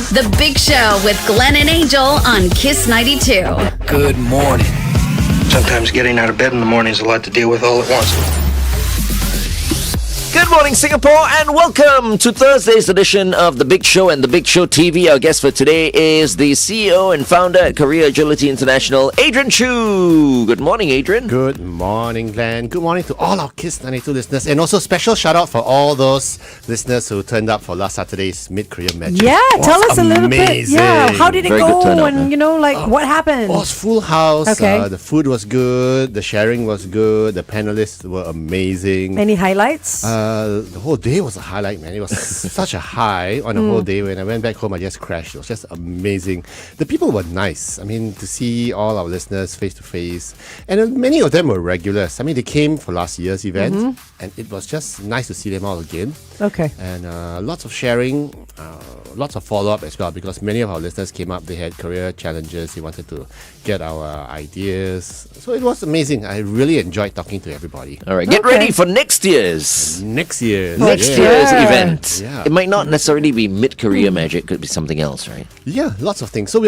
The Big Show with Glenn and Angel on Kiss 92. Good morning. Sometimes getting out of bed in the morning is a lot to deal with all at once. Good morning, Singapore, and welcome to Thursday's edition of The Big Show and The Big Show TV. Our guest for today is the CEO and founder at Career Agility International, Adrian Choo. Good morning, Adrian. Good morning, Glenn. Good morning to all our Kiss 92 listeners. And also special shout out for all those listeners who turned up for last Saturday's mid-career match. Yeah, tell us a little bit. Yeah, how did it Very good go? turnout, And, what happened? It was full house. Okay. The food was good. The sharing was good. The panelists were amazing. Any highlights? The whole day was a highlight, man. It was such a high on the whole day. When I went back home, I just crashed. It was just amazing. The people were nice. I mean, to see all our listeners face to face. And many of them were regulars. I mean, they came for last year's event. And it was just nice to see them all again. Okay. And lots of sharing, lots of follow-up as well, because many of our listeners came up. They had career challenges. They wanted to get our ideas. So it was amazing. I really enjoyed talking to everybody. All right, get ready for next year's Next year's event. Yeah. It might not necessarily be mid-career magic. Could be something else, right? Yeah, lots of things. So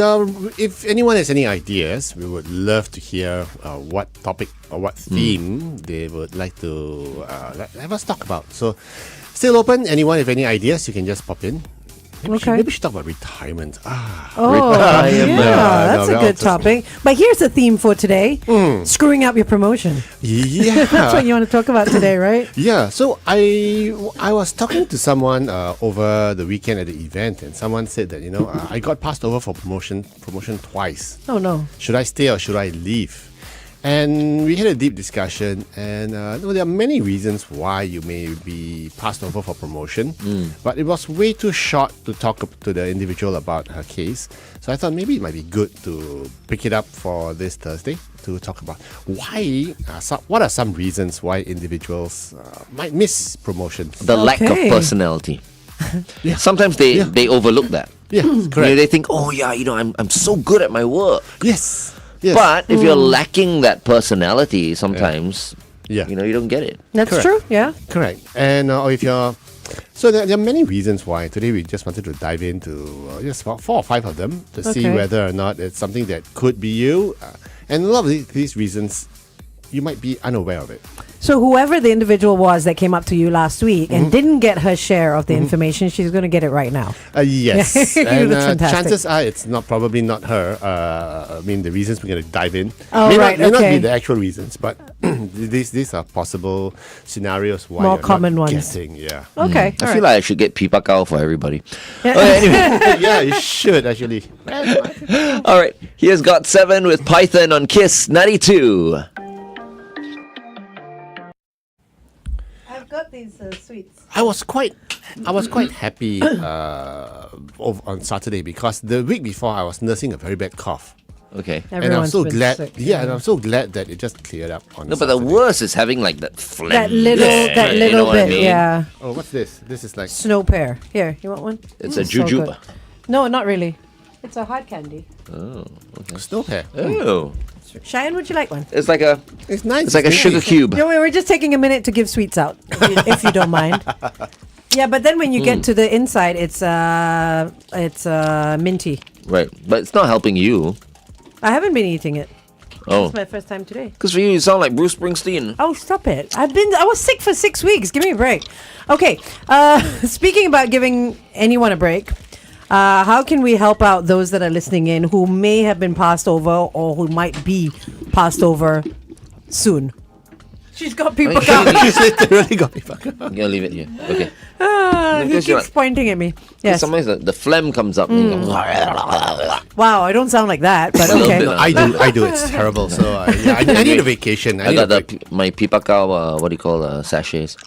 if anyone has any ideas, we would love to hear what topic or what theme they would like to have us talk about. So still open. Anyone have any ideas, you can just pop in. Maybe we should talk about retirement. Retirement. That's a good topic. But here's the theme for today. Screwing up your promotion. Yeah. That's what you want to talk about today, right? Yeah, so I was talking to someone over the weekend at the event, and someone said that, I got passed over for promotion twice. Oh, no. Should I stay or should I leave? And we had a deep discussion, and there are many reasons why you may be passed over for promotion, but it was way too short to talk to the individual about her case. So I thought maybe it might be good to pick it up for this Thursday to talk about what are some reasons why individuals might miss promotions. The lack of personality. Yeah. Sometimes they overlook that. Yeah, correct. They think, I'm so good at my work. Yes. But if you're lacking that personality, sometimes you don't get it. That's Correct. true, yeah. Correct. And or if you're... So there are many reasons why. Today we just wanted to dive into just about 4 or 5 of them to see whether or not it's something that could be you. And a lot of these reasons, you might be unaware of it. So whoever the individual was that came up to you last week and didn't get her share of the information, she's going to get it right now. Yes. That's And fantastic. chances are it's probably not her. The reasons we're going to dive in Oh, may right, not be okay. the actual reasons, but these are possible scenarios why More you're common not ones. getting. Yeah. Okay, I feel like I should get pipakao for everybody. Yeah. Anyway, Yeah, you should actually. all right. Here's Got 7 with Python on Kiss 92. I've got these sweets. I was quite happy on Saturday because the week before I was nursing a very bad cough. Okay. And I'm Everyone's so been glad. sick, Yeah, and I'm so glad that it just cleared up on No, but the Saturday. worst is having like that phlegm. That little you know what I bit, mean? yeah. Oh, what's this? This is like... Snow pear. Here, you want one? It's a So jujube. good. No, not really. It's a hard candy. Oh, okay. Snow pear. Oh, Cheyenne, would you like one? it's like a It's nice. it's like a nice. sugar cube. Yeah, we're just taking a minute to give sweets out, if you don't mind. Yeah, but then when you get to the inside, it's minty. Right, but it's not helping you. I haven't been eating it. Oh, It's my first time today. because for you, you sound like Bruce Springsteen. Oh, stop it! I was sick for 6 weeks. Give me a break. Okay. Speaking about giving anyone a break, how can we help out those that are listening in who may have been passed over or who might be passed over soon? She's got people coming. She's literally got me. I'm gonna leave it here. Okay. He Because you're keeps like- pointing at me. Yes. Sometimes the phlegm comes up. And you go, Wow, I don't sound like that, but A little okay. bit, I do. It's terrible. So I need a vacation. I got my pipakao, what do you call sachets?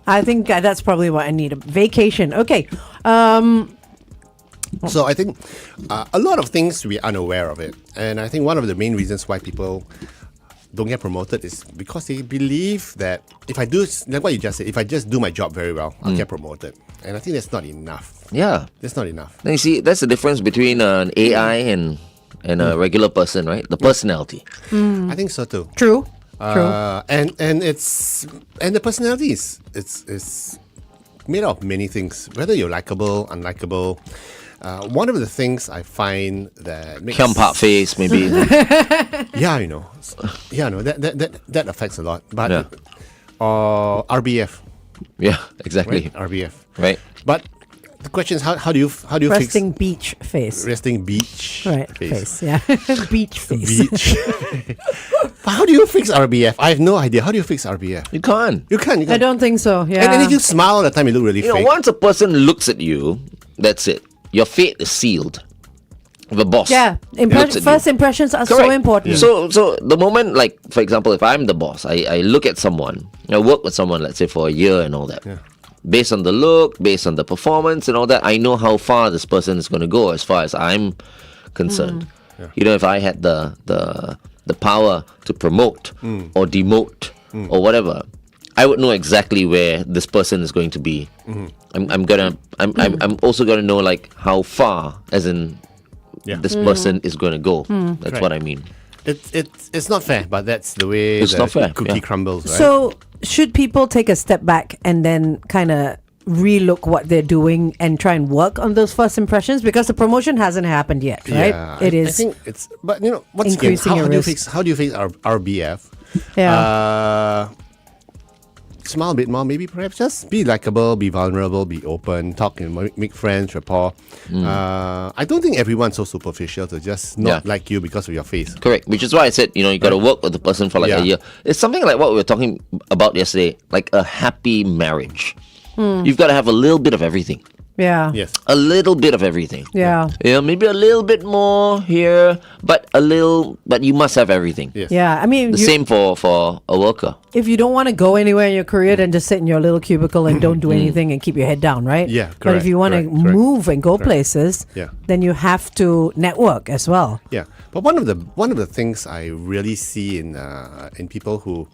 I think that's probably what I need. A vacation. Okay. So I think a lot of things we're unaware of it, and I think one of the main reasons why people don't get promoted is because they believe that if I do, like what you just said, if I just do my job very well, I'll get promoted, and I think that's not enough. Yeah. That's not enough. Then you see, that's the difference between an AI and a regular person, right? The personality. I think so too. True. True. And the personality is it's made of many things. Whether you're likable, unlikable, one of the things I find that makes Come part face, maybe. yeah, that affects a lot. But Yeah. RBF, Yeah, exactly. right? RBF, Right. But the question is, how do you Resting fix beach face. resting beach Right, face. Yeah. Beach face. beach? But how do you fix RBF? I have no idea. How do you fix RBF? You can't. You can't. I don't think so. Yeah. And if you smile all the time, you look really You know, fake. once a person looks at you, that's it. Your fate is sealed. The boss. Yeah. looks at First you. impressions are so Correct. important. So the moment, like, for example, if I'm the boss, I look at someone, I work with someone, let's say, for a year and all that. Yeah. Based on the look, based on the performance and all that, I know how far this person is going to go as far as I'm concerned. You know, if I had the power to promote or demote or whatever, I would know exactly where this person is going to be. I'm also gonna know like how far, as in Yeah. this person is gonna go. That's Right. what I mean. It's not fair, but that's the way It's the not fair, cookie yeah. crumbles, right? So, should people take a step back and then kind of relook what they're doing and try and work on those first impressions? Because the promotion hasn't happened yet, right? Yeah, It is. I think it's, but once again, increasing your risk. how do you fix RBF? Yeah. Smile a bit more, maybe perhaps just be likable, be vulnerable, be open, talk and make friends, rapport. I don't think everyone's so superficial to just not Yeah. like you because of your face. Correct. Which is why I said, you got to work with the person for like Yeah. a year. It's something like what we were talking about yesterday, like a happy marriage. You've got to have a little bit of everything. Yeah. Yes. A little bit of everything. Yeah. Yeah, maybe a little bit more here, but you must have everything. Yes. Yeah. I mean, The same for a worker. if you don't want to go anywhere in your career, then just sit in your little cubicle and don't do anything and keep your head down, right? Yeah, But if correct, you want to correct, correct. move and go places, Yeah. then you have to network as well. Yeah, but one of the things I really see in people who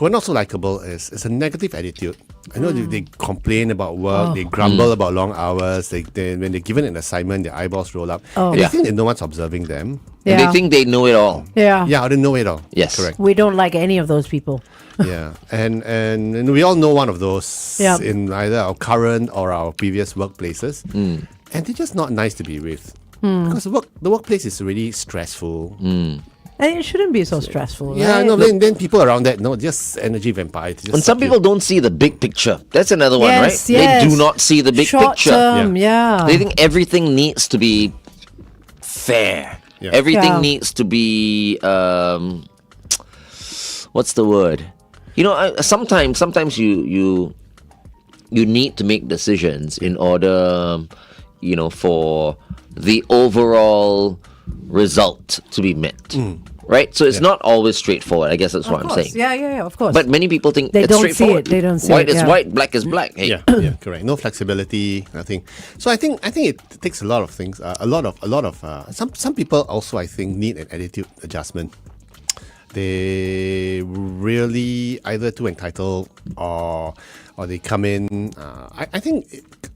are not so likable is a negative attitude. I know they complain about work, they grumble about long hours. They when they're given an assignment, their eyeballs roll up, and they Yeah. think that no one's observing them. Yeah. And they think they know it all. Yeah. Yeah, I don't know it all. Yes. correct. We don't like any of those people. Yeah, and we all know one of those Yep. in either our current or our previous workplaces, and they're just not nice to be with because the workplace is really stressful. And it shouldn't be so stressful. Yeah, right? no, then people around that, no, just energy vampires. Just And some suck you. people don't see the big picture. That's another one, right? Yes, yes. They do not see the big Short picture. term, yeah. They think everything needs to be fair. Yeah. Everything Yeah. needs to be what's the word? Sometimes you need to make decisions in order, for the overall result to be met. Right? So it's not always straightforward. I guess that's what Of I'm course. saying. Yeah, of course. But many people think They it's don't see it. straightforward. They don't see white it, is yeah. white, black is black. Hey. Yeah, correct. No flexibility, nothing. So I think it takes a lot of things. Some people also, I think, need an attitude adjustment. They really either too entitled or they come in. I think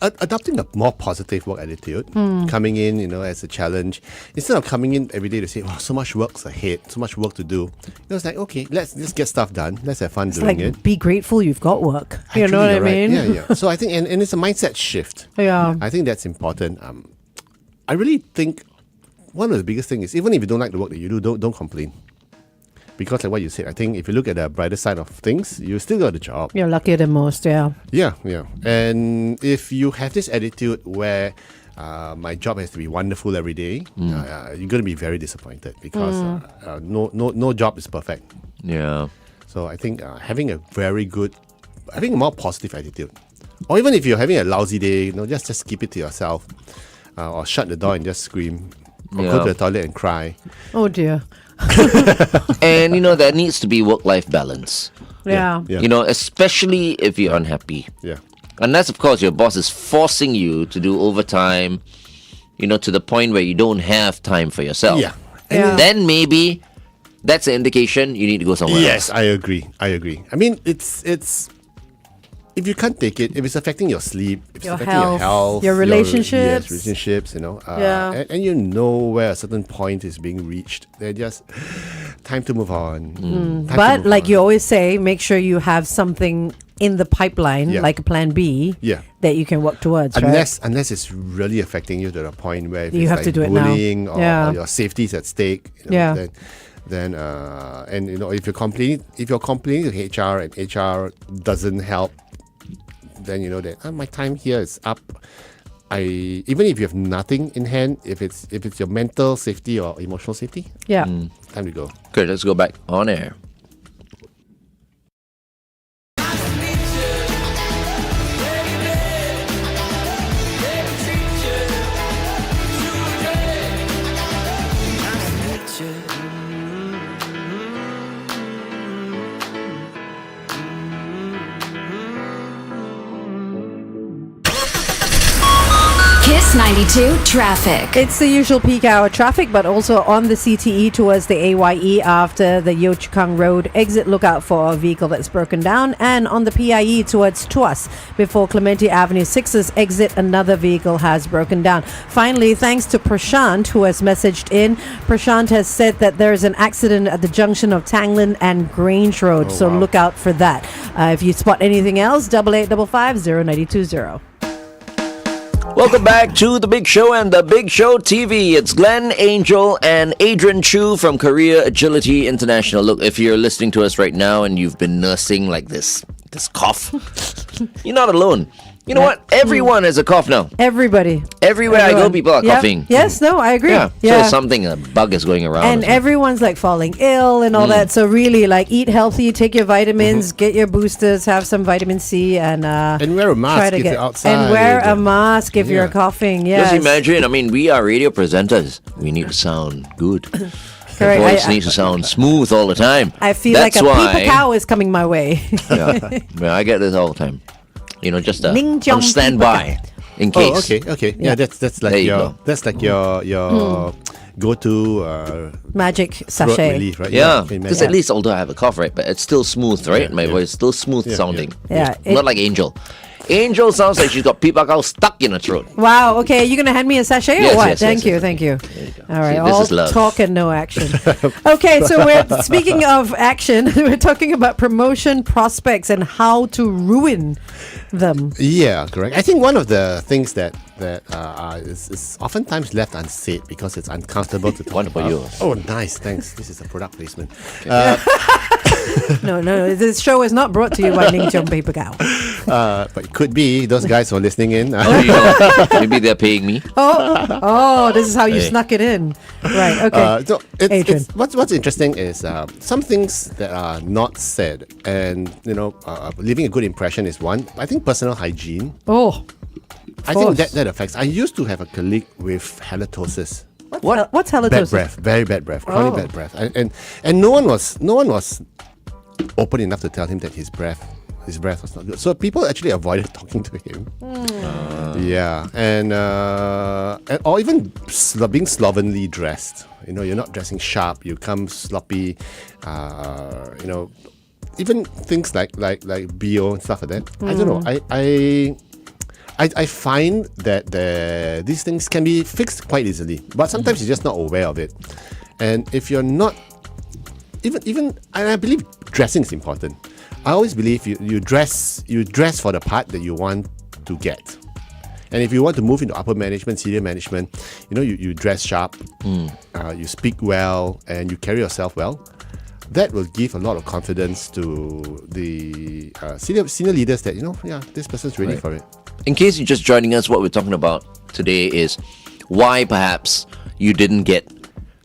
adopting a more positive work attitude, coming in, as a challenge, instead of coming in every day to say, "Oh, so much work's ahead, so much work to do." It's like, okay, let's just get stuff done. Let's have fun it's doing like, it. be grateful you've got work. You Actually, know what I you're right. mean? Yeah. So I think, and it's a mindset shift. Yeah. I think that's important. I really think one of the biggest things is, even if you don't like the work that you do, don't complain. Because like what you said, I think if you look at the brighter side of things, you still got a job. You're luckier than most, yeah. Yeah. And if you have this attitude where my job has to be wonderful every day, you're going to be very disappointed because no job is perfect. Yeah. So I think having a more positive attitude, or even if you're having a lousy day, just keep it to yourself, or shut the door and just scream, or go Yeah. to the toilet and cry. Oh dear. And there needs to be work-life balance. Yeah. Yeah. Especially if you're unhappy. Yeah. Unless, of course, your boss is forcing you to do overtime, to the point where you don't have time for yourself. Yeah. Yeah. Then maybe that's an indication you need to go somewhere Yes, else. I agree. I mean, it's if you can't take it, if it's affecting your sleep, if it's Your affecting your health, health, your relationships. relationships, Yeah. and you know where a certain point is being reached, they're just time to move on. Time to But move like on. you always say, make sure you have something in the pipeline, Yeah. like a plan B, Yeah. that you can work towards, right? Unless it's really affecting you to the point where if You it's have like to do it now. bullying or, Yeah. or your safety is at stake, you know, Yeah. then and you know if you're complaining to HR and HR doesn't help, then you know that my time here is up. Even if you have nothing in hand, if it's your mental safety or emotional safety, Yeah. time to go. Good, let's go back on air. Kiss 92 traffic. It's the usual peak hour traffic, but also on the CTE towards the AYE after the Yio Chu Kang Road exit. Look out for a vehicle that's broken down. And on the PIE towards Tuas before Clementi Avenue 6's exit, another vehicle has broken down. Finally, thanks to Prashant, who has messaged in. Prashant has said that there is an accident at the junction of Tanglin and Grange Road, so wow. look out for that. If you spot anything else, 8855 0920. Welcome back to The Big Show and The Big Show TV. It's Glenn, Angel, and Adrian Choo from Career Agility International. Look, if you're listening to us right now and you've been nursing like this cough, you're not alone. You know what? Everyone has a cough now. Everybody. Everywhere I go, people are Yep. coughing. Yes, no, I agree. Yeah. So something, a bug is going around. And everyone's like falling ill and all that. So really, like, eat healthy, take your vitamins, get your boosters, have some vitamin C, and wear a mask try to if get you're outside. and wear a mask if you're Yeah. coughing. Yes, Just imagine, I mean, we are radio presenters. We need to sound good. The Correct. voice needs to sound smooth all the time. I feel That's like a why, paper cow is coming my way. Yeah, I get this all the time. You know, just Ning on Jong standby in case. Oh, okay. Yeah, that's like There you your go. that's like your go-to Magic throat sachet. relief, right? Yeah, okay, because man. at least although I have a cough, right, but it's still smooth, right? Yeah, My yeah. voice is still smooth Yeah, sounding. Yeah, Not like Angel. Angel sounds like she's got pipakau stuck in her throat. Wow. Okay, are you gonna hand me a sachet Yes, or what? yes, Thank yes, you. Thank you. All right. See, this all is love. talk and no action. Okay, so we're speaking of action. We're talking about promotion prospects and how to ruin them. Yeah, correct. I think one of the things that is oftentimes left unsaid because it's uncomfortable to talk What about about. yours? Oh, nice, thanks. This is a product placement. No, this show is not brought to you by Ning Chong Paper Cow. But it could be those guys who are listening in. Oh, you know, maybe they're paying me. Oh, this is how you Hey. snuck it in. Right. Okay. So Adrian. what's interesting is some things that are not said, and leaving a good impression is one. I think personal hygiene. Oh. I think course. that affects. I used to have a colleague with halitosis. What's Bad halitosis? breath, very bad breath, chronic Oh. bad breath, and no one was open enough to tell him that his breath was not good. So people actually avoided talking to him. Yeah, and or even being slovenly dressed. You know, you're not dressing sharp. You come sloppy. Even things like BO and stuff like that. I don't know. I find that these things can be fixed quite easily, but sometimes you're just not aware of it. And if you're not, even, and I believe dressing is important. I always believe you dress for the part that you want to get. And if you want to move into upper management, senior management, you dress sharp, you speak well, and you carry yourself well. That will give a lot of confidence to the senior leaders that this person's ready Right. for it. In case you're just joining us, what we're talking about today is why perhaps you didn't get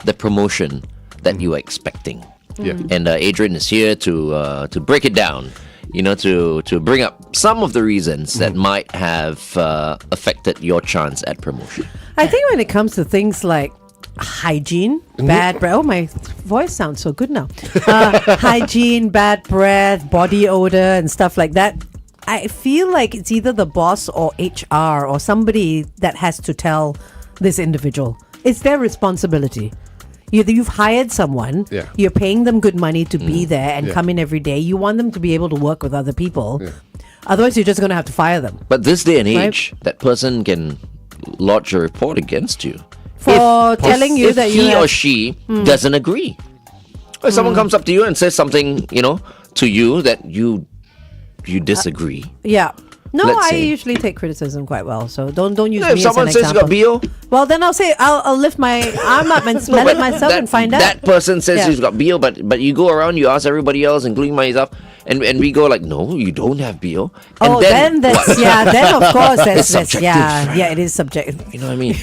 the promotion that you were expecting. Yeah. And Adrian is here to break it down, to bring up some of the reasons that might have affected your chance at promotion. I think when it comes to things like hygiene, bad breath. Oh, my voice sounds so good now. Hygiene, bad breath, body odor, and stuff like that. I feel like it's either the boss or HR or somebody that has to tell this individual. It's their responsibility. You've hired someone, Yeah. you're paying them good money to be there and Yeah. come in every day. You want them to be able to work with other people. Otherwise, you're just going to have to fire them. But this day and Right. age, that person can lodge a report against you For telling you if that you he have... or she doesn't agree. If someone comes up to you and says something, to you that you you disagree. Yeah. No, Let's I say. usually take criticism quite well. So don't use If me someone as an says you got example. BO, Well, then I'll say I'll lift my arm up and smell it myself and find out. that person says Yeah. he's got BO, but you go around, you ask everybody else, including myself, and we go like, no, you don't have BO. And Oh, then that's what? then of course It's that's subjective, yeah, right? yeah, it is subjective. You know what I mean?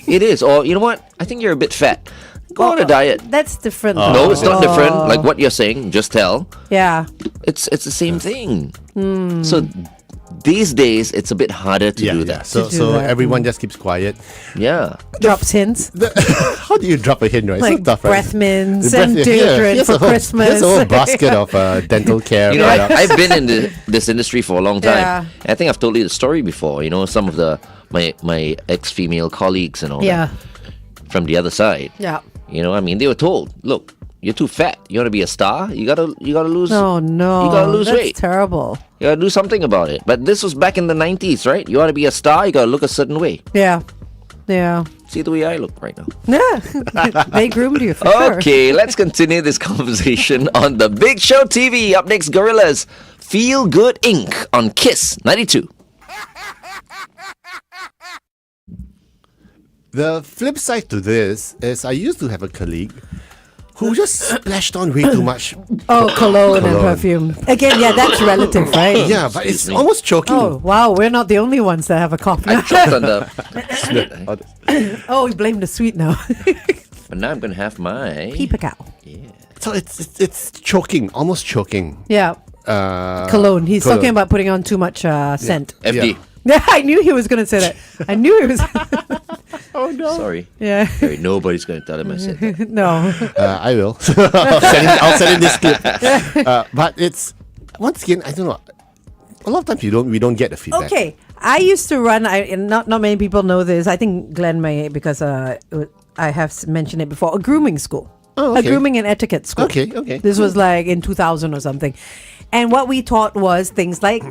It is. Or you know what? I think you're a bit fat. Go on a diet. That's different. No, it's not different. Oh. Like what you're saying, just tell. Yeah. It's the same thing. Hmm. So these days, it's a bit harder to do that. So To do so that. everyone just keeps quiet. Yeah. Drops hints. How do you drop a hint, right? Like so tough, right? breath mints The and breath- deodorant here's for a whole- Christmas. Here's a whole basket of dental care You know, products. I've been in this industry for a long time. Yeah. I think I've told you the story before. You know, some of my ex-female colleagues and all Yeah. that from the other side. Yeah. You know, I mean, they were told, look, you're too fat. You want to be a star? You gotta lose. Oh no. You gotta lose That's weight. terrible. You gotta do something about it. But this was back in the 90s, right? You want to be a star? You gotta look a certain way. Yeah. Yeah. See the way I look right now. Yeah. They groomed you for sure. Okay, let's continue this conversation on the Big Show TV. Up next, Gorillas Feel Good Inc. on Kiss 92. The flip side to this is I used to have a colleague who just splashed on way too much. Oh, cologne and Cologne. perfume. Again, yeah, that's relative, right? Yeah, but it's Excuse me. almost choking. Oh, wow. We're not the only ones that have a cough I now. choked on the. Oh, we blame the sweet now. But now I'm gonna have my. Peep a cow. So it's choking, almost choking. Yeah. Cologne. He's Cologne. talking about putting on too much scent. FD. Yeah. Yeah, I knew he was going to say that. I knew he was. Sorry. Yeah. Sorry, nobody's gonna tell him I said that. No. I will. I'll send in this clip. But it's once again, I don't know. A lot of times we don't get the feedback. Okay. I used to run, and not many people know this. I think Glenn may, because I have mentioned it before, a grooming school. Oh, A okay. grooming and etiquette school. Okay. This was like in 2000 or something. And what we taught was things like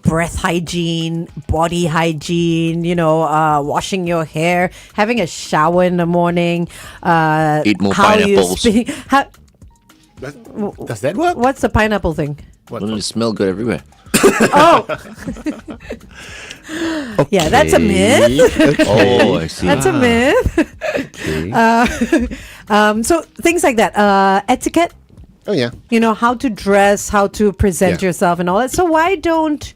breath hygiene, body hygiene, washing your hair, having a shower in the morning, Eat more how you pineapples. speak. Does that work? What's the pineapple thing? Wouldn't it smell good everywhere? Oh, yeah, that's a myth. Okay. Oh, I see. That's a myth. Okay. So things like that, etiquette. Oh yeah. How to dress, how to present Yeah. yourself, and all that. So why don't?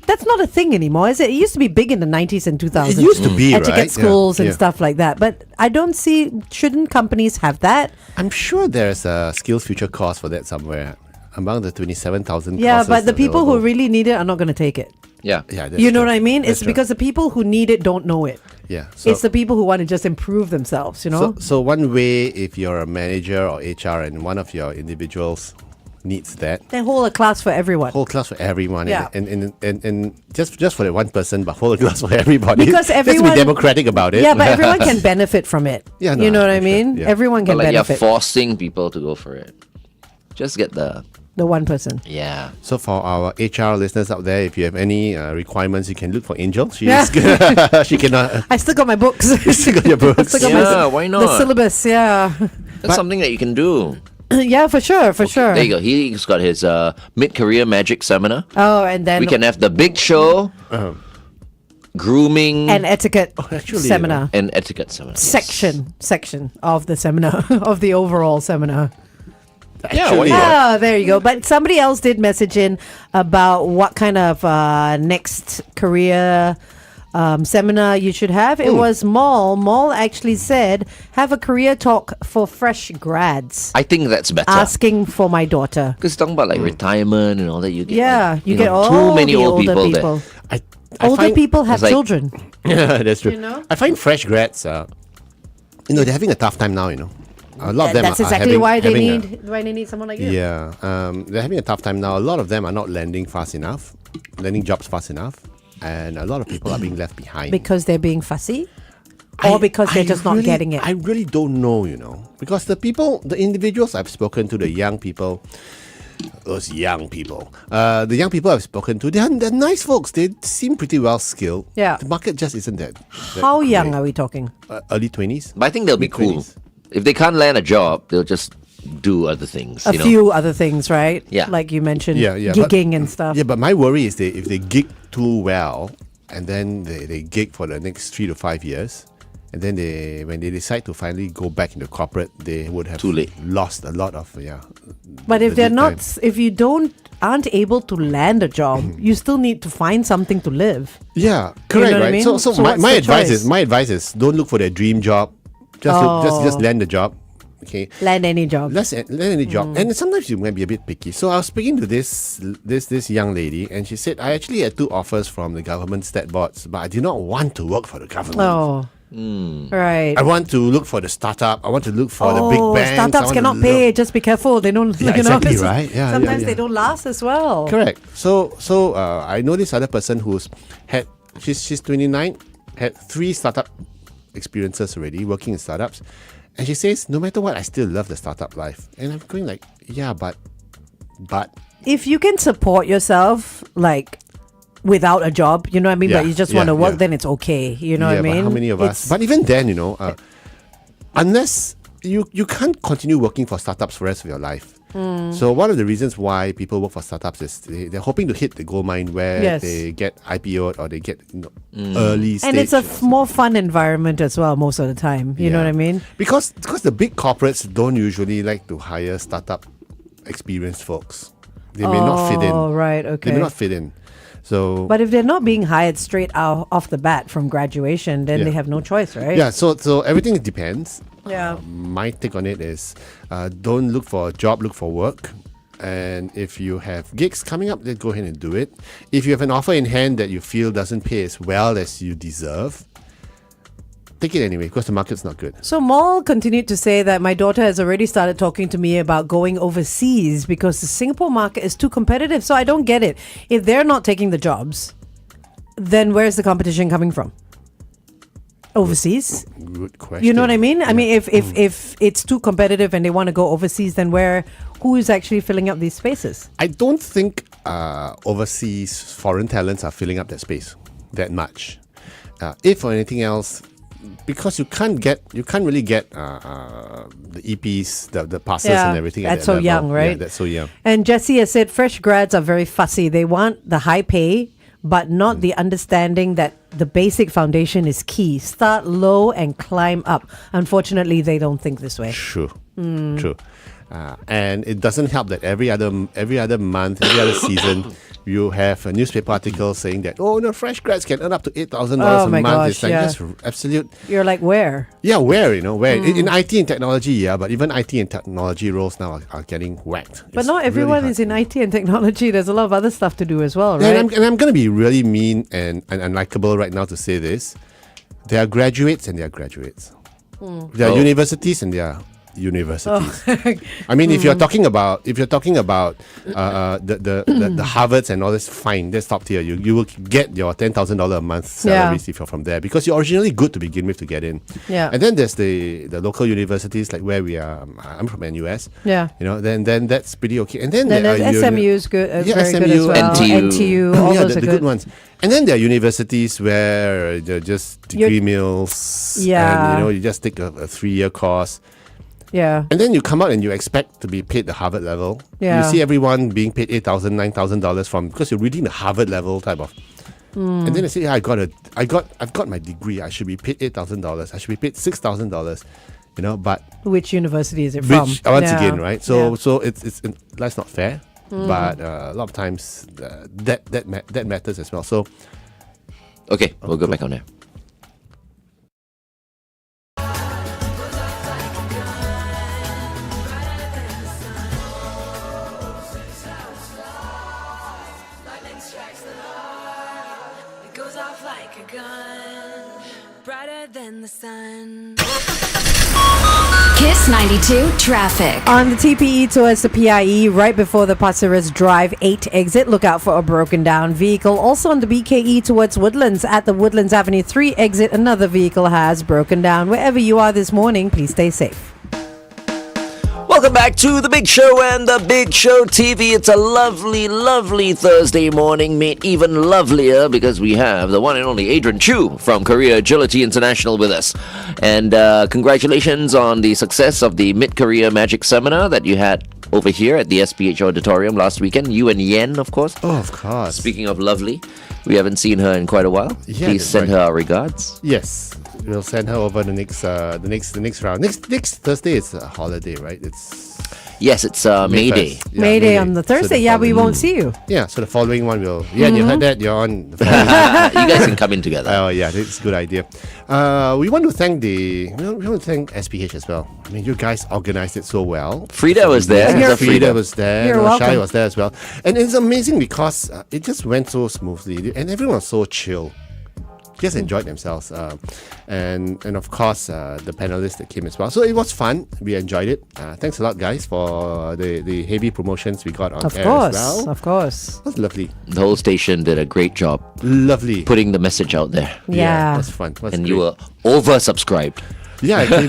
That's not a thing anymore, is it? It used to be big in the 90s and 2000s. It used to be, etiquette right? schools Yeah. and stuff like that. But I don't see. Shouldn't companies have that? I'm sure there's a skills future course for that somewhere among the 27,000. Yeah, courses but the people who available. really need it are not going to take it. Yeah. Yeah, that's You know true. what I mean? That's It's true. because the people who need it don't know it. Yeah. So, It's the people who want to just improve themselves. so one way, if you're a manager or HR and one of your individuals needs that, Then hold a class for everyone. whole class for everyone, Yeah. and just for that one person, but whole class for everybody. Because Just everyone- to be democratic about it. Yeah, but everyone can benefit from it. Yeah, no, you know what I for sure, mean? yeah. Everyone But can like you're benefit. forcing people to go for it. Just get the. The one person. Yeah. So for our HR listeners out there, if you have any requirements, you can look for Angel. She can. I still got my books. Still got your books. Still got my Yeah, why not? The syllabus, yeah. That's something that you can do. Yeah, for sure, for sure. There you go. He's got his mid-career magic seminar. Oh, and then We can have the big show, grooming, an etiquette actually, seminar. and etiquette seminar. Section of the seminar, of the overall seminar. Yeah, why Actually, not? Oh, there you go. But somebody else did message in about what kind of next career seminar you should have. It was Mall. Mall actually said, have a career talk for fresh grads. I think that's better. Asking for my daughter. Because talking about like retirement and all that, you get Yeah, like, you get know, all too many the old older people, people. there. I Older find, people have It's like- children. Yeah, that's true. You know? I find fresh grads, they're having a tough time now. A lot of them That's are exactly having, why they having need someone like you. Yeah, they're having a tough time now. A lot of them are not landing fast enough, landing jobs fast enough, and a lot of people are being left behind. Because they're being fussy? Or because they're just not really- getting it? I really don't know, because the individuals I've spoken to, the young people, the young people I've spoken to, they're nice folks. They seem pretty well skilled. Yeah. The market just isn't that. How young are we talking? Early 20s. But I think they'll be cool. Mid-20s. If they can't land a job, they'll just do other things. A few other things, right? Yeah. Like you mentioned, Yeah, gigging and stuff. Yeah, but my worry is if they gig too well, and then they gig for the next 3 to 5 years, and then when they decide to finally go back into corporate, they would have Too late. lost a lot of But if the they're lead not, time. if you aren't able to land a job, you still need to find something to live. Yeah, correct, what I right? mean? So So my, what's my the advice choice? is don't look for their dream job. Just land the job. Okay. Land any job. Land any job. And sometimes you might be a bit picky. So I was speaking to this young lady, and she said, I actually had 2 offers from the government stat boards, but I did not want to work for the government. Oh. Right. I want to look for the startup. I want to look for the big banks. I startups want cannot to pay. Just be careful. They don't. Yeah, exactly, right? Yeah, sometimes yeah. they don't last as well. Correct. So I know this other person she's 29, had 3 startup experiences already, working in startups. And she says, no matter what, I still love the startup life. And I'm going like, yeah, but If you can support yourself, like without a job, you know what I mean, Yeah, but you just yeah, want to work, yeah. then it's okay. You know what I yeah, but mean? how many of us? It's- But even then, unless you can't continue working for startups for the rest of your life. So one of the reasons why people work for startups is they're hoping to hit the gold mine where Yes. they get IPO'd or they get early stage. and it's a more fun environment as well most of the time. You know Yeah. what I mean? Because the big corporates don't usually like to hire startup experienced folks. They may not fit in. Oh, right. They Okay. may not fit in. So But if they're not being hired straight out off the bat from graduation, then Yeah. they have no choice, right? yeah, so everything depends. Yeah. My take on it is don't look for a job, look for work. And if you have gigs coming up, then go ahead and do it. If you have an offer in hand that you feel doesn't pay as well as you deserve, take it anyway because the market's not good. So Maul continued to say that my daughter has already started talking to me about going overseas because the Singapore market is too competitive. So I don't get it. If they're not taking the jobs, then where's the competition coming from? Overseas? Good question. You know what I mean? I Yeah. mean, if it's too competitive and they want to go overseas, then who is actually filling up these spaces? I don't think overseas foreign talents are filling up that space that much. If or anything else, because you can't really get the EPs, the passes and everything. At That's that so level. young, right? Yeah, that's so young. And Jesse has said fresh grads are very fussy. They want the high pay, but not the understanding that the basic foundation is key. Start low and climb up. Unfortunately, they don't think this way. True. And it doesn't help that every other month, every other season, you have a newspaper article saying that fresh grads can earn up to $8,000 Oh a my month. gosh, It's like yeah. just absolute. You're like, where? Yeah, where in IT and technology, yeah, but even IT and technology roles now are getting whacked. But It's not really everyone hard. is in IT and technology. There's a lot of other stuff to do as well, right? Yeah, and I'm going to be really mean and unlikable right now to say this. There are graduates and there are graduates. There are universities and there are universities. I mean, if you're talking about the Harvards and all this, fine, that's top tier. You will get your $10,000 a month salaries if you're from there because you're originally good to begin with to get in. Yeah. And then there's the local universities like where we are. I'm from NUS. Yeah. Then that's pretty okay. And then Then there there's are SMU is good, Yeah, very good as SMU, well. NTU. all yeah, those the are good ones. And then there are universities where they're just degree mills. Yeah. And you just take a 3-year course. Yeah. And then you come out and you expect to be paid the Harvard level. Yeah. You see everyone being paid $8,000, $9,000 because you're reading the Harvard level type of. And then they say, I've got my degree. I should be paid $8,000. I should be paid $6,000. But Which university is it from? which once Yeah. again, right? So Yeah. it's that's not fair. But a lot of times that matters as well. So Okay, we'll go back on there. It goes off like a gun, brighter than the sun. Kiss 92 traffic. On the TPE towards the PIE, right before the Pasir Ris Drive 8 exit, look out for a broken down vehicle. Also on the BKE towards Woodlands, at the Woodlands Avenue 3 exit, another vehicle has broken down. Wherever you are this morning, please stay safe. Welcome back to The Big Show and The Big Show TV. It's a lovely, lovely Thursday morning, made even lovelier because we have the one and only Adrian Choo from Career Agility International with us. And congratulations on the success of the Mid-Career Magic Seminar that you had over here at the SPH Auditorium last weekend. You and Yen, of course. Oh, of course. Speaking of lovely, we haven't seen her in quite a while. Yeah, Please send right. her our regards. Yes, we'll send her over the next round. Next Thursday is a holiday, right? Yes, it's May Day. 1st. May Day on the Thursday. the Yeah, we following- won't see you. Yeah, so the following one will. Yeah, you heard that. You're on. The following You guys can come in together. Oh yeah, it's a good idea. We want to thank SPH as well. I mean, you guys organized it so well. Frida was there. You're- Frida was there. You're Shai welcome. was there as well. And it's amazing because it just went so smoothly and everyone was so chill. Just enjoyed themselves. And of course, the panelists that came as well. So it was fun. We enjoyed it. Thanks a lot, guys, for the heavy promotions we got on Of air course, as well. of course. It was lovely. The whole station did a great job Lovely. putting the message out there. Yeah. It was fun. It was And great. you were oversubscribed. Yeah, actually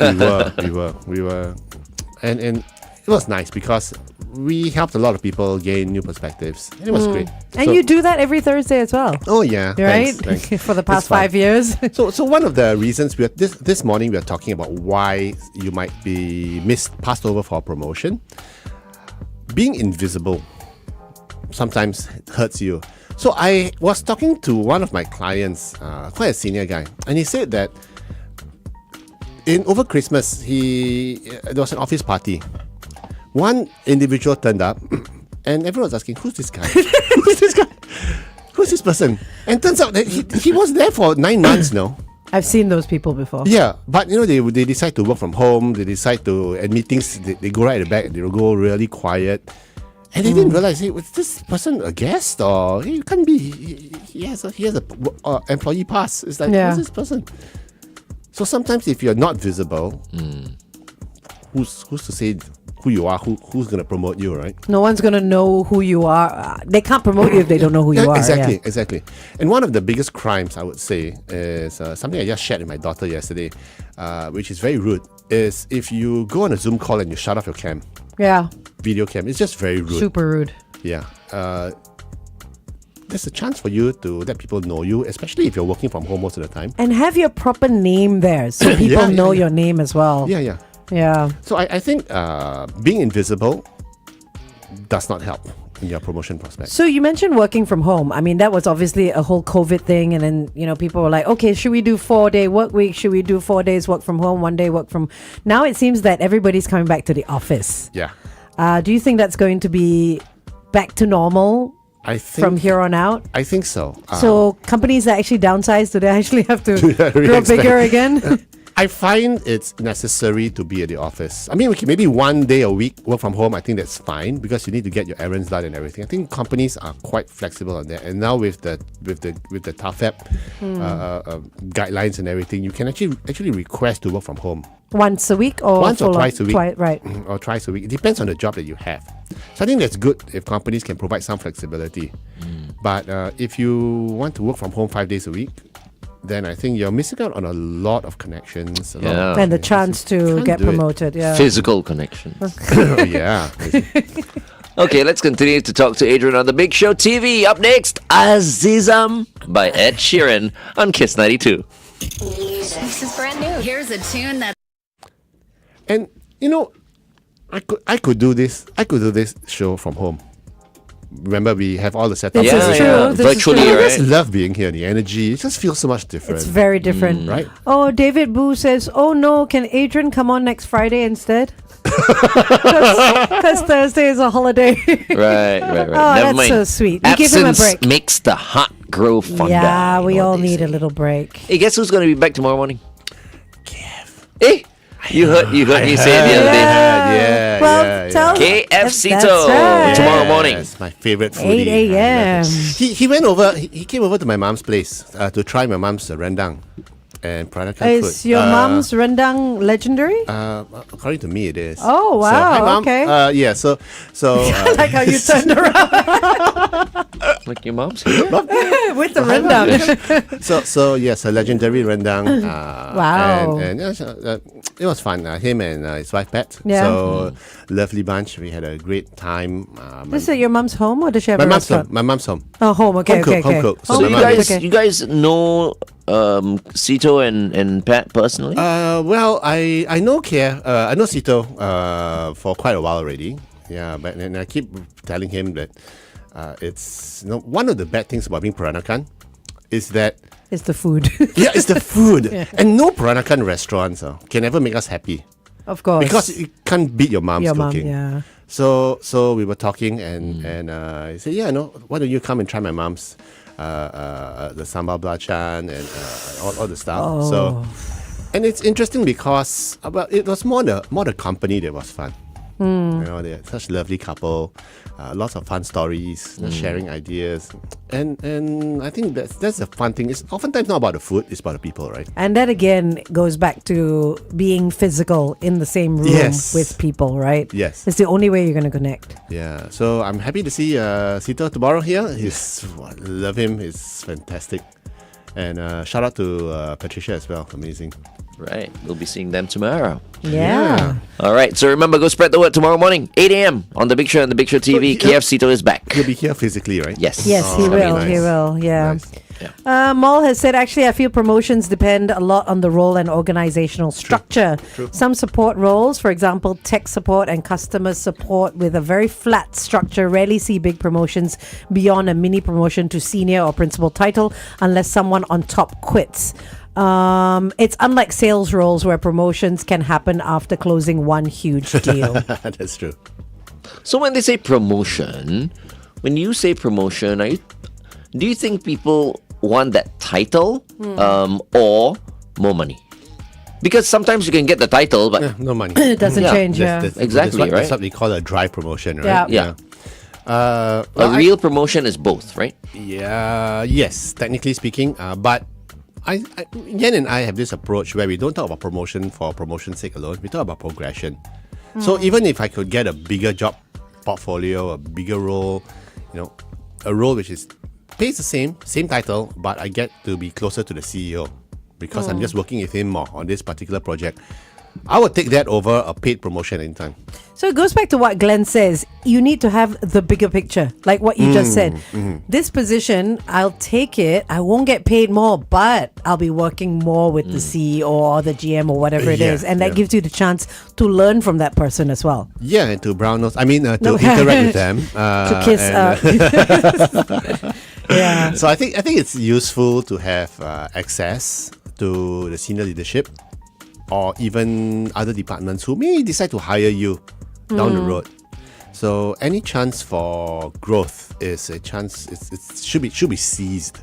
we were. And it was nice because we helped a lot of people gain new perspectives. And it was great. And So- you do that every Thursday as well, Oh yeah, right? Thanks. For the It's past fun. 5 years. So one of the reasons this morning we are talking about why you might be passed over for a promotion. Being invisible sometimes hurts you. So I was talking to one of my clients, quite a senior guy, and he said that over Christmas there was an office party. One individual turned up, and everyone was asking, "Who's this guy? Who's this guy? Who's this person?" And turns out that he was there for 9 months now. I've seen those people before. Yeah, but they decide to work from home. They decide to at meetings. They go right at the back. They go really quiet, and they didn't realize, hey, was this person a guest or he can't be? He has a employee pass. It's like, Yeah. who's this person? So sometimes if you're not visible, who's to say who you are? Who's gonna promote you, right? No one's going to know who you are. They can't promote you if they don't know who you Yeah, are. exactly, yeah. exactly. And one of the biggest crimes, I would say, is something I just shared with my daughter yesterday, which is very rude, is if you go on a Zoom call and you shut off your Yeah, video cam. It's just very rude. super rude. Yeah. There's a chance for you to let people know you, especially if you're working from home most of the time. And have your proper name there so people Yeah, know yeah. your name as well. Yeah, yeah. Yeah. So I think being invisible does not help in your promotion prospects. So you mentioned working from home. I mean, that was obviously a whole COVID thing. And then, people were like, okay, should we do 4-day work week? Should we do 4 days work from home, 1 day work from... Now it seems that everybody's coming back to the office. Yeah. Do you think that's going to be back to normal I think from here on out? I think so. So companies that actually downsize, do they actually have to really grow expand? bigger again? I find it's necessary to be at the office. I mean, okay, maybe 1 day a week work from home. I think that's fine because you need to get your errands done and everything. I think companies are quite flexible on that. And now with the TAFEP guidelines and everything, you can actually request to work from home Once a week or once or full on- twice a week, right. Or twice a week. It depends on the job that you have. So I think that's good if companies can provide some flexibility. But if you want to work from home 5 days a week, then I think you're missing out on a lot of connections. Yeah. And the chance to Can't get do it. promoted. Yeah. Physical connection. Oh, yeah. Okay, let's continue to talk to Adrian on The Big Show TV. Up next, Azizam by Ed Sheeran on Kiss 92. This is brand new. Here's a tune that And I could do this. I could do this show from home. Remember, we have all the setups. This is true. This is Virtually, true. I just right? love being here. The energy, it just feels so much different. It's very different. right? Oh, David Boo says, oh no, can Adrian come on next Friday instead? Because Thursday is a holiday. Right. Oh, Never that's mind. so sweet. We give him a Absence break. makes the heart grow fonder. Yeah, you we know what all they need say. a little break. Hey, guess who's going to be back tomorrow morning? Kev. You heard me say it the other day. Yeah, Well, yeah, tell yeah. KFCito right. tomorrow morning. Yes, my favorite foodie. 8 a.m. He went over. He came over to my mom's place to try my mom's rendang. and Peranakan food. Is your mom's rendang legendary? According to me, it is. Oh, wow, So, hi, Mom. okay. Yeah. So. I like how you turned around Like your mom's here. with the rendang. So yes, a legendary rendang. Wow. And yes, it was fun. Him and his wife Pat. Yeah. So lovely bunch. We had a great time. This is your mom's home, or does she have My a mom's restaurant? home. My mom's home. Oh, home. Okay, Home cook, okay, home okay. cook. So So my you mom- guys, okay. you guys know Sito and Pat personally? Well, I know Kia. I know Sito for quite a while already. Yeah, but and I keep telling him that it's one of the bad things about being Peranakan is that It's the food. yeah, it's the food, and no Peranakan restaurants can ever make us happy Of course. because you can't beat your mom's your mom, cooking. yeah. So we were talking, and he said, yeah, why don't you come and try my mom's the sambal belacan and all the stuff. Oh. So, and it's interesting because it was more the company that was fun. They're such a lovely couple, lots of fun stories, sharing ideas, and I think that's the fun thing. It's oftentimes not about the food; it's about the people, right? And that again goes back to being physical in the same room Yes. with people, right? Yes. It's the only way you're going to connect. Yeah. So I'm happy to see Sito tomorrow here. Love him. He's fantastic, and shout out to Patricia as well. Amazing. Right. We'll be seeing them tomorrow. Yeah. All right. So remember, go spread the word tomorrow morning, 8 a.m. on The Big Show and The Big Show TV. So, KF Sito is back. He'll be here physically, right? Yes. Yes, he that'd be will. nice. He will. Yeah. Nice. Mol has said, actually, I feel promotions depend a lot on the role and organizational structure. Some support roles, for example, tech support and customer support with a very flat structure, rarely see big promotions beyond a mini promotion to senior or principal title unless someone on top quits. It's unlike sales roles where promotions can happen after closing one huge deal. That's true. So when they say promotion, when you say promotion, do you think people want that title or more money? Because sometimes you can get the title, but No money. It doesn't Yeah. change, yeah. Exactly, That's right? what they call a dry promotion, right? Yeah. a real promotion is both, right? Yes, technically speaking, but Yen and I have this approach where we don't talk about promotion for promotion's sake alone. We talk about progression. So even if I could get a bigger job portfolio, a bigger role, a role which pays the same title, but I get to be closer to the CEO because I'm just working with him more on this particular project. I would take that over a paid promotion anytime. So it goes back to what Glenn says. You need to have the bigger picture, like what you just said. This position, I'll take it. I won't get paid more, but I'll be working more with the CEO or the GM or whatever it Yeah, is. And that yeah. gives you the chance to learn from that person as well. Yeah, and to brown nose. To interact with them. To kiss and, yeah. So I think it's useful to have access to the senior leadership or even other departments who may decide to hire you down the road. So any chance for growth is a chance. It should be seized.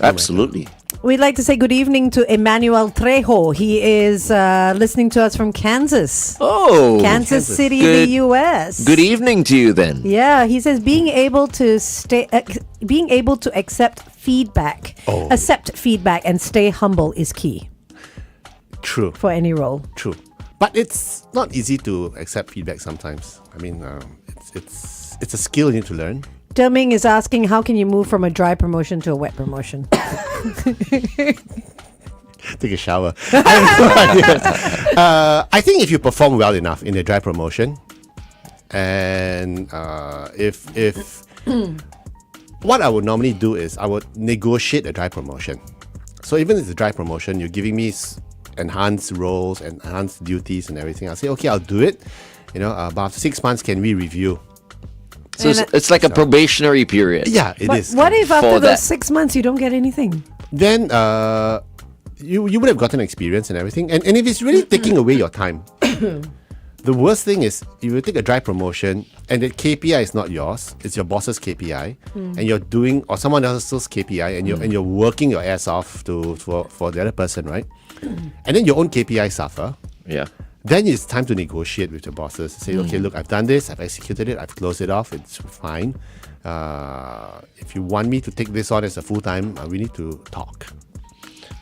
Absolutely. We'd like to say good evening to Emmanuel Trejo. He is listening to us from Kansas. Oh, Kansas City, Good- the U.S. good evening to you then. Yeah, he says being able to accept feedback, and stay humble is key True. for any role. True. But it's not easy to accept feedback sometimes. I mean, it's a skill you need to learn. Derming is asking, how can you move from a dry promotion to a wet promotion? Take a shower. I have no idea. I think if you perform well enough in a dry promotion, and if what I would normally do is I would negotiate a dry promotion. So even if it's a dry promotion, you're giving me enhanced roles, enhanced duties, and everything. I'll say, okay, I'll do it. But after 6 months, can we review? So it's like a probationary period. Yeah, it is. But what if after For those that. 6 months you don't get anything? Then you would have gotten experience and everything. And if it's really taking away your time, the worst thing is if you take a dry promotion and the KPI is not yours, it's your boss's KPI, and you're doing or someone else's KPI, and you're working your ass off for the other person, right? And then your own KPI suffer. Yeah. Then it's time to negotiate with your bosses. Say, okay, look, I've done this, I've executed it, I've closed it off, it's fine. If you want me to take this on as a full-time, we need to talk.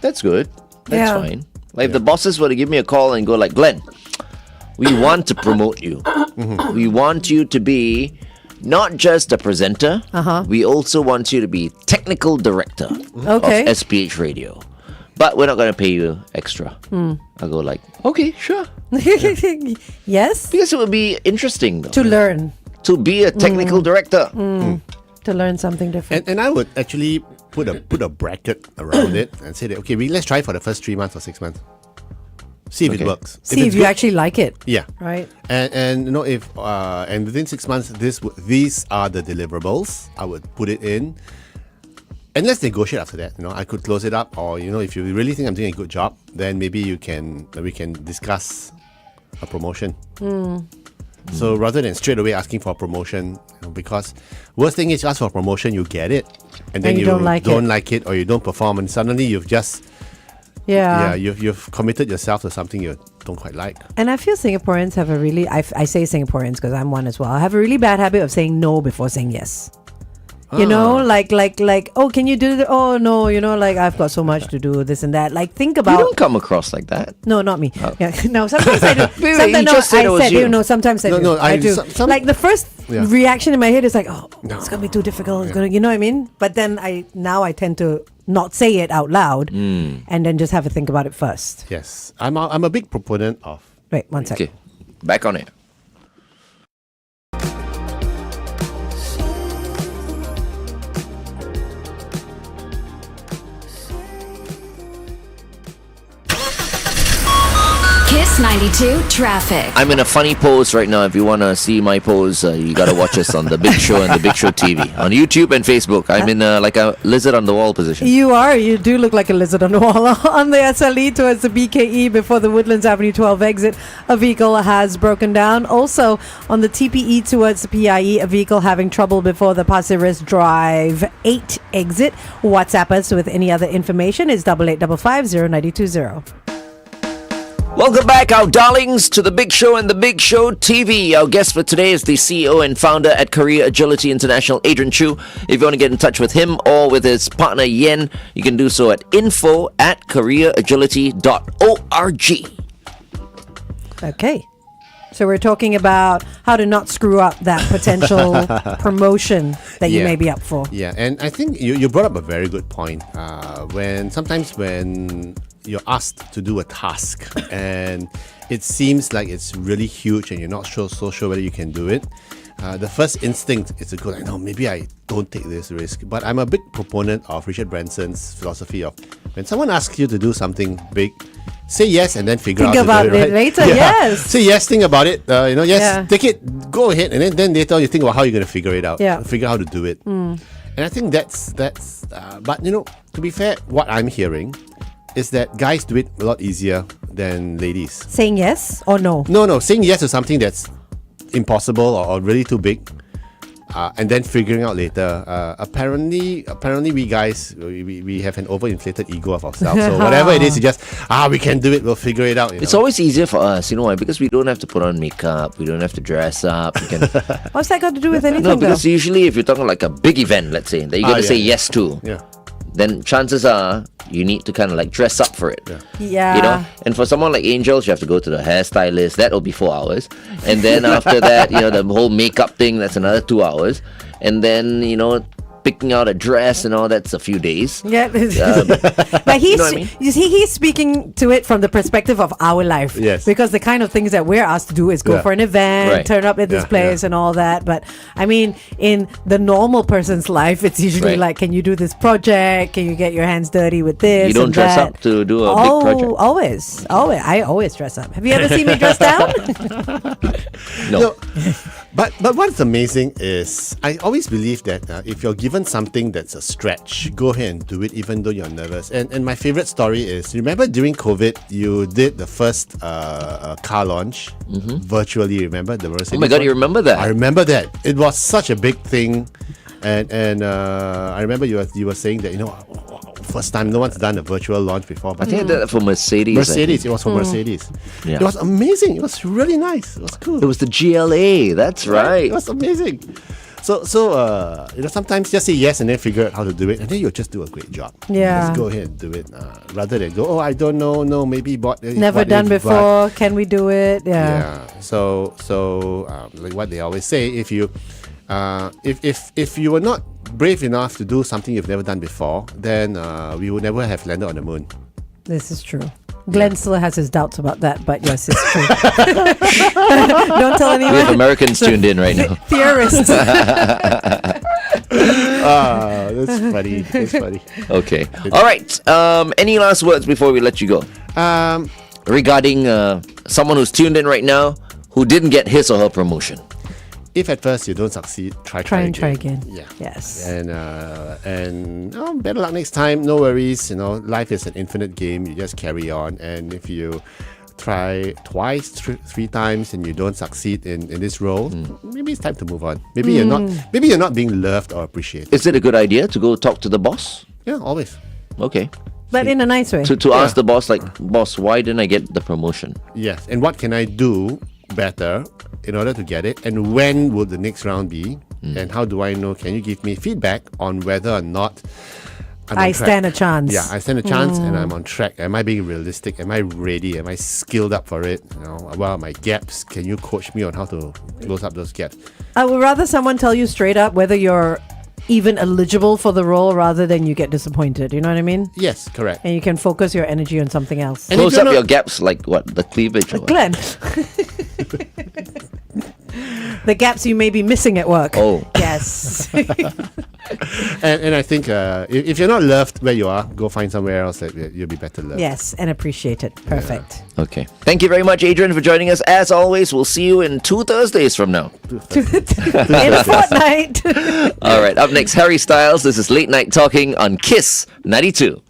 That's good. That's Yeah. fine. Like if the bosses were to give me a call and go like, Glenn, we want to promote you. We want you to be not just a presenter. We also want you to be technical director Okay. of SPH Radio. But we're not going to pay you extra. I'll go like, okay, sure. Yes. Because it would be interesting though. To learn. To be a technical director. To learn something different. And I would actually put a bracket around it and say that, okay, let's try for the first 3 months or 6 months. See if it works. See if it's you good- actually like it. Yeah. Right. And you know, if and within 6 months these are the deliverables, I would put it in. And let's negotiate after that. You know, I could close it up, or you know, if you really think I'm doing a good job, then maybe we can discuss a promotion. So rather than straight away asking for a promotion, you know, because worst thing is you ask for a promotion, you get it, and then And you don't like it. or you don't perform, and suddenly you've just you've committed yourself to something you don't quite like. And I feel Singaporeans have a really, I say Singaporeans because I'm one as well, I have a really bad habit of saying no before saying yes. You know, like, oh, can you do that? Oh, no, you know, like, I've got so much to do, this and that. Like, think You about... don't come across like that. No, not me. Yeah. No, sometimes I do. Wait, Sometimes, you no, just said it was you. No, sometimes I No, do. no, I do. Like, the first reaction in my head is like, oh, it's going to be too difficult. It's gonna, you know what I mean? But then I tend to not say it out loud and then just have to think about it first. Yes, I'm a big proponent of. Wait, one second. Okay, back on it. Kiss 92 traffic. I'm in a funny pose right now. If you want to see my pose, you got to watch us on The Big Show and The Big Show TV. On YouTube and Facebook. I'm in like a lizard on the wall position. You do look like a lizard on the wall. On the SLE towards the BKE before the Woodlands Avenue 12 exit, a vehicle has broken down. Also, on the TPE towards the PIE, a vehicle having trouble before the Pasir Ris Drive 8 exit. WhatsApp us with any other information. It's 8855 0920. Welcome back, our darlings, to The Big Show and The Big Show TV. Our guest for today is the CEO and founder at Career Agility International, Adrian Choo. If you want to get in touch with him or with his partner, Yen, you can do so at info@careeragility.org. Okay. So we're talking about how to not screw up that potential promotion that you Yeah. may be up for. Yeah, and I think you brought up a very good point. When you're asked to do a task and it seems like it's really huge and you're not so sure whether you can do it, the first instinct is to go like, no, maybe I don't take this risk. But I'm a big proponent of Richard Branson's philosophy of when someone asks you to do something big, say yes and then figure Think out about to do it right? later, yes. Say yes, think about it. Yes, Yeah. take it, go ahead, and then later you think about how you're going to figure it out. Yeah. Figure out how to do it. And I think that's. But you know, to be fair, what I'm hearing is that guys do it a lot easier than ladies. Saying yes or no? No, saying yes to something that's impossible or really too big, and then figuring out later. Apparently, we guys we have an overinflated ego of ourselves. So whatever it is, you just we can do it. We'll figure it out. It's always easier for us, you know why? Because we don't have to put on makeup, we don't have to dress up. We can What's that got to do with anything? no, because though? usually if you're talking like a big event, let's say, that you got to yeah, say yeah. yes to, Yeah. then chances are you need to kind of like dress up for it. Yeah. You know, and for someone like Angel, you have to go to the hairstylist. That'll be 4 hours, and then after that, you know, the whole makeup thing. That's another 2 hours, and then you know, picking out a dress and all that's a few days. Yeah, but he's know what I mean? you see, he's speaking to it from the perspective of our life. Yes. Because the kind of things that we're asked to do is go Yeah. for an event, Right. turn up at this Yeah, place, and all that. But I mean, in the normal person's life, it's usually Right. like, can you do this project? Can you get your hands dirty with this? You don't and dress that? up to do a big project. Always. I always dress up. Have you ever seen me dress down? No. But what's amazing is I always believe that if you're given something that's a stretch, go ahead and do it even though you're nervous. And my favorite story is, remember during COVID, you did the first car launch virtually, remember? The Mercedes Oh my God, one? you remember that? I remember that. It was such a big thing. And I remember you were saying that, you know, first time no one's done a virtual launch before. I But think that for Mercedes. I Mercedes, think. it was for Mercedes. Yeah. It was amazing. It was really nice. It was cool. It was the GLA. That's right. It was amazing. sometimes just say yes and then figure out how to do it, and then you'll just do a great job. Yeah. Just go ahead and do it rather than go, oh, I don't know, no, maybe Never done before. Can we do it? Yeah. So like what they always say, if you were not brave enough to do something you've never done before, then we would never have landed on the moon. This is true. Glenn still has his doubts about that, but yes, it's true. Don't tell anyone. We have Americans tuned in right now. Theorists. That's funny. That's funny. Okay. All right. Any last words before we let you go? Regarding someone who's tuned in right now who didn't get his or her promotion. If at first you don't succeed, try again. Yeah. Yes. And better luck next time. No worries. Life is an infinite game. You just carry on. And if you try twice, three times, and you don't succeed in this role, maybe it's time to move on. Maybe you're not being loved or appreciated. Is it a good idea to go talk to the boss? Yeah, always. Okay. But in a nice way. To ask the boss, like, boss, why didn't I get the promotion? Yes. And what can I do better in order to get it, and when will the next round be, and how do I know? Can you give me feedback on whether or not I stand a chance? Yeah, I stand a chance, and I'm on track. Am I being realistic? Am I ready? Am I skilled up for it? What are my gaps? Can you coach me on how to close up those gaps? I would rather someone tell you straight up whether you're even eligible for the role rather than you get disappointed. You know what I mean? Yes, correct. And you can focus your energy on something else. And close up your gaps, like what? The cleavage or what? Glenn. The gaps you may be missing at work. Oh. Yes. And I think if you're not loved where you are, go find somewhere else that you'll be better loved. Yes, and appreciate it. Perfect. Okay. Thank you very much, Adrian, for joining us. As always, we'll see you in 2 Thursdays from now. In a fortnight. All right. Up next, Harry Styles. This is Late Night Talking on Kiss 92.